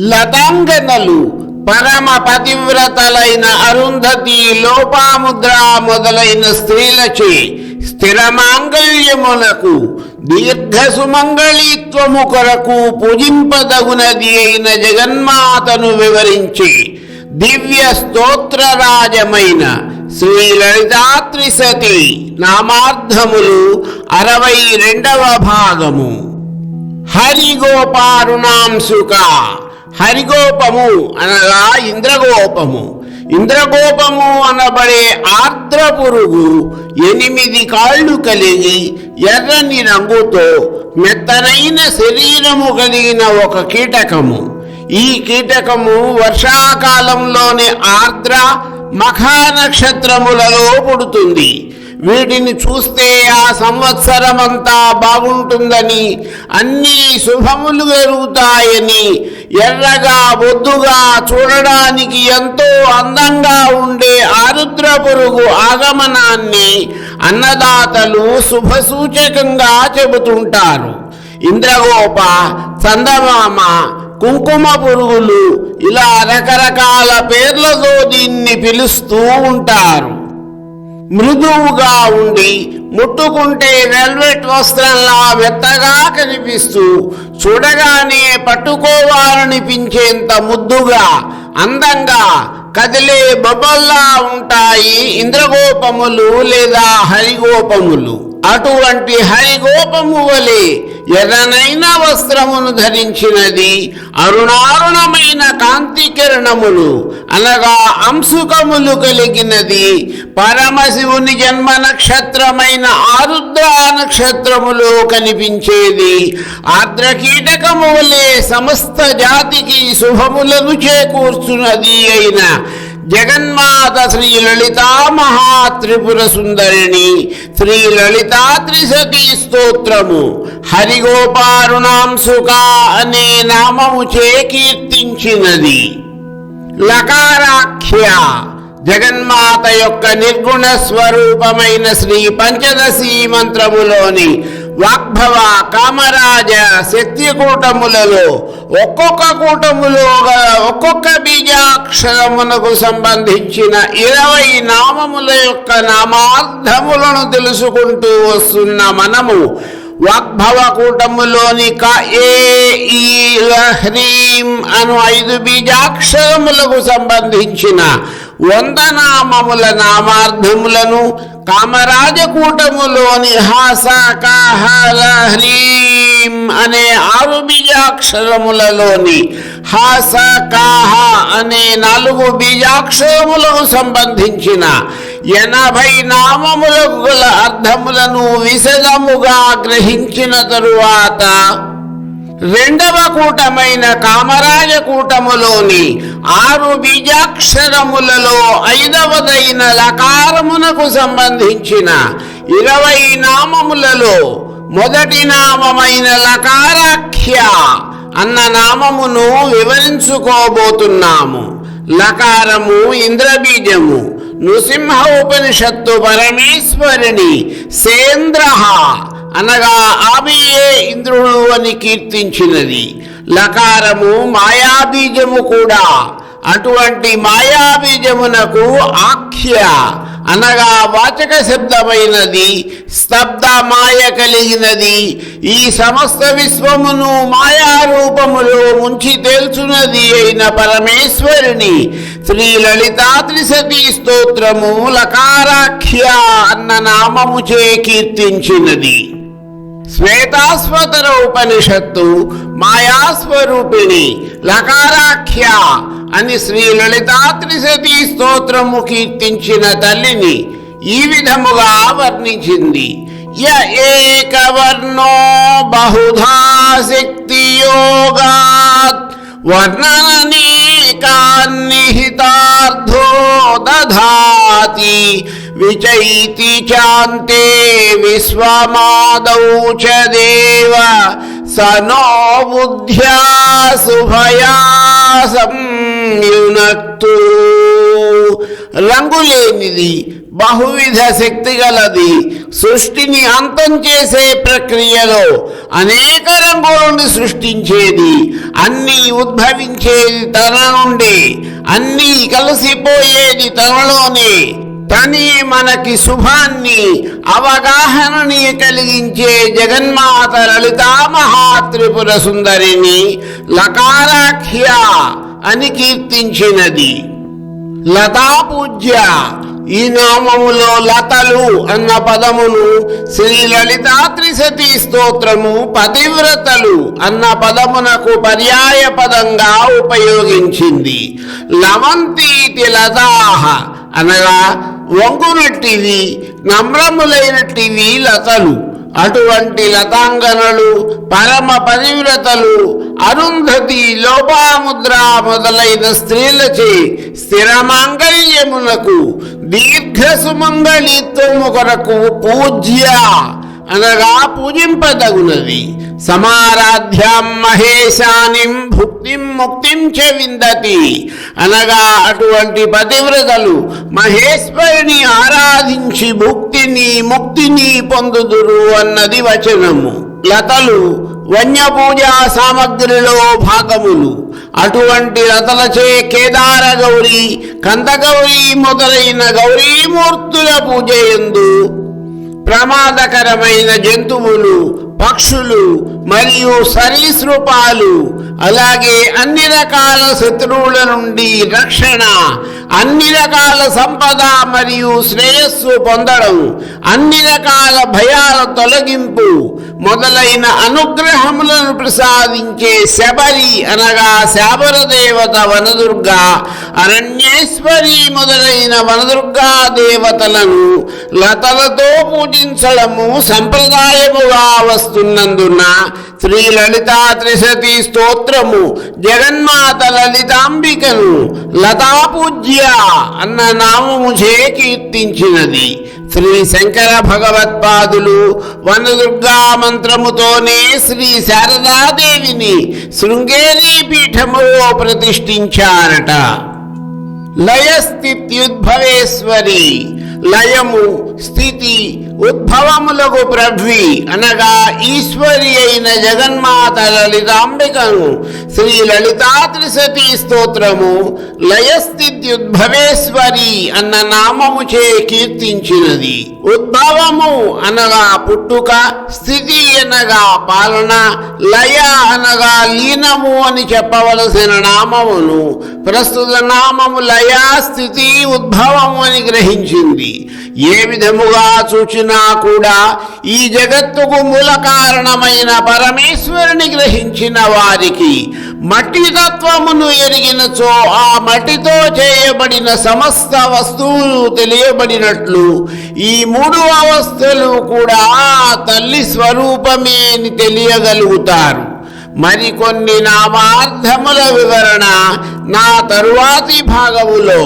లతాంగనలు పరమ పతివ్రతలైన అరుంధతి, లోపాముద్ర మొదలైన స్త్రీలచే స్థిరమాంగళ్యమునకు దీర్ఘ సుమంగళీత్వము కొరకు పూజింపదగునది అయిన జగన్మాతను వివరించి దివ్య స్తోత్రరాజమైన శ్రీ లలితాత్రిశతి నామార్థములు 62వ భాగము. హరిగోపారుణాంశుక. హరిగోపము అనగా ఇంద్రగోపము. ఇంద్రగోపము అనబడే ఆర్ద్ర పురుగు 8 కాళ్ళు కలిగి ఎర్రని రంగుతో మెత్తనైన శరీరము కలిగిన ఒక కీటకము. ఈ కీటకము వర్షాకాలంలోని ఆర్ద్ర మఖ నక్షత్రములలో పుడుతుంది. వీటిని చూస్తే ఆ సంవత్సరమంతా బాగుంటుందని, అన్ని శుభములు జరుగుతాయని, ఎర్రగా బొద్దుగా చూడడానికి ఎంతో అందంగా ఉండే ఆరుద్ర పురుగు ఆగమనాన్ని అన్నదాతలు శుభసూచకంగా చెబుతుంటారు. ఇంద్రగోప, చందమామ, కుంకుమ పురుగులు ఇలా రకరకాల పేర్లతో దీన్ని పిలుస్తూ ఉంటారు. మృదువుగా ఉండి ముట్టుకుంటే వెల్వెట్ వస్త్రంలా మెత్తగా కనిపిస్తూ చూడగానే పట్టుకోవాలనిపించేంత ముద్దుగా అందంగా కదిలే బొబ్బల్లా ఉంటాయి ఇంద్రగోపములు లేదా హరిగోపములు. అటువంటి హరిగోపము వలె ఎర్రనైన వస్త్రమును ధరించినది, అరుణారుణమైన కాంతి కిరణములు అనగా అంశుకములు కలిగినది, పరమశివుని జన్మ నక్షత్రమైన ఆరుద్ర నక్షత్రములో కనిపించేది, ఆర్ద్రకీటకము వలె సమస్త జాతికి శుభములను చేకూర్చున్నది అయిన జగన్మాత శ్రీ లలితా మహాత్రిపుర సుందరిని శ్రీ లలితాత్రిశతి స్తోత్రము హరిగోపారుణాంశుక అనే నామముచే కీర్తించినది. లకారాఖ్య. జగన్మాత యొక్క నిర్గుణ స్వరూపమైన శ్రీ పంచదశి మంత్రములోని వాగ్భవ, కామరాజ, శక్తికూటములలో ఒక్కొక్క కూటములో ఒక్కొక్క బీజాక్షరమునకు సంబంధించిన 20 నామముల యొక్క నామార్థములను తెలుసుకుంటూ వస్తున్న మనము వాగ్భవ కూటములోని క, ఏ, ఈ, హ్రీం అను 5 బీజాక్షరములకు సంబంధించిన 100 నామముల నామార్థములను, కామరాజకూటములోని హాస, కాహ, హ్రీం అనే 6 బీజాక్షరములలోని హాస, కాహ అనే 4 బీజాక్షరములకు సంబంధించిన 80 నామములకు గల అర్థములను విశదముగా గ్రహించిన తరువాత రెండవ కూటమైన కామరాజ కూటములోని 6 బీజాక్షరములలో 5వదైన లకారమునకు సంబంధించిన 20 నామములలో మొదటి నామమైన లకారాఖ్య అన్న నామమును వివరించుకోబోతున్నాము. లకారము ఇంద్రబీజము. నృసింహ ఉపనిషత్తు పరమేశ్వరిని సేంద్రః అనగా ఆమెయే ఇంద్రుడు అని కీర్తించినది. లకారము మాయాబీజము కూడా. అటువంటి మాయాబీజమునకు ఆఖ్య అనగా వాచక శబ్దమైనది, స్తబ్ద మాయ కలిగినది, ఈ సమస్త విశ్వమును మాయారూపములో ముంచి తేల్చున్నది అయిన పరమేశ్వరిని శ్రీ లలితాత్రిశతి స్తోత్రము లకారాఖ్య అన్న నామముచే కీర్తించినది. శ్వేతాశ్వతర ఉపనిషత్తు మాయాస్వరూపిణి లకారాఖ్య అని శ్రీ లలితాత్రిశతి స్తోత్రము కీర్తించిన తల్లిని ఈ విధముగా వర్ణించింది. య ఏకవర్ణో బహుధా శక్తి యోగాత్ వర్ణననేకాన్నిహితార్థో దధాతి విచైతి చాంతే విశ్వమాదౌ చ దేవ సనో బుద్ధ్యా శుభయా సంయునక్తు. రంగులేనిది, బహువిధ శక్తి గలది. సృష్టిని అంతం చేసే ప్రక్రియలో అనేక రంగులను సృష్టించేది. అన్నీ ఉద్భవించేది తన నుండి, అన్నీ కలిసిపోయేది తనలోనే. తనే మనకి శుభాన్ని, అవగాహనని కలిగించే జగన్మాత లలితా మహాత్రిపుర సుందరిని లకారాఖ్య అని కీర్తించినది. లతాపూజ్య ఈ నామములో లతలు అన్న పదమును శ్రీ లలితా త్రిశతి స్తోత్రము పతివ్రతలు అన్న పదమునకు పర్యాయ పదంగా ఉపయోగించింది. లవంతీతి లతాహ అనగా వంగునట్టివి, నమ్రములైనట్టివి లతలు. అటువంటి లతాంగనలు, పరమ పతివ్రతలు అరుంధతి, లోపాముద్ర మొదలైన స్త్రీలచే స్థిరమాంగళ్యమునకు దీర్ఘ సుమంగళిత్వము కొరకు పూజ్య అనగా పూజింపదగునది. సమారాధ్యాం మహేశానిం భుక్తిం ముక్తిం చ విందతి అనగా అటువంటి పతివ్రతలు మహేశ్వరుని ఆరాధించి భుక్తిని ముక్తిని పొందుదురు అన్నది వచనము. లతలు వన్యపూజా సామగ్రిలో భాగములు. అటువంటి లతలచే కేదార గౌరీ, కందగౌరీ మొదలైన గౌరీమూర్తుల పూజ యందు ప్రమాదకరమైన జంతువులు, పక్షులు మరియు సరీసృపాలు, అలాగే అన్ని రకాల శత్రువుల నుండి రక్షణ, అన్ని రకాల సంపద మరియు శ్రేయస్సు పొందడం, అన్ని రకాల భయాల తొలగింపు మొదలైన అనుగ్రహములను ప్రసాదించే శబరి అనగా శాబర దేవత వనదుర్గ, అరణ్యేశ్వరి మొదలైన వనదుర్గా దేవతలను లతలతో పూజించడము సంప్రదాయముగా వస్తున్నందున శ్రీ లలితా త్రిశతి స్తోత్రము జగన్మాత లలితాంబికను లతాపూజ్య అన్న నామముచే కీర్తించినది. శ్రీ శంకర భగవత్పాదులు వనదుర్గా మంత్రముతోనే శ్రీ శారదాదేవిని శృంగేరీ పీఠములో ప్రతిష్ఠించారట. లయస్థిత్యుద్భవేశ్వరి లయము, స్థితి, ఉద్భవములకు ప్రభ్వి అనగా ఈశ్వరి అయిన జగన్మాత లలితాంబికను శ్రీ లలితా త్రిశతి స్తోత్రము లయస్థిత్యుద్భవేశ్వరి అన్న నామముచే కీర్తించినది. ఉద్భవము అనగా పుట్టుక, స్థితి అనగా పాలన, లయ అనగా లీనము అని చెప్పవలసిన నామమును ప్రస్తుత నామము లయ, స్థితి, ఉద్భవము అని గ్రహించింది. ఏ విధముగా చూచినా కూడా ఈ జగత్తుకు మూల కారణమైన పరమేశ్వరుని గ్రహించిన వారికి మట్టి తత్వమును ఎరిగినచో ఆ మట్టితో చేయబడిన సమస్త వస్తువులు తెలియబడినట్లు ఈ మూడు అవస్థలు కూడా తల్లి స్వరూపమే అని తెలియగలుగుతారు. మరికొన్ని నామార్థముల వివరణ నా తరువాతి భాగములో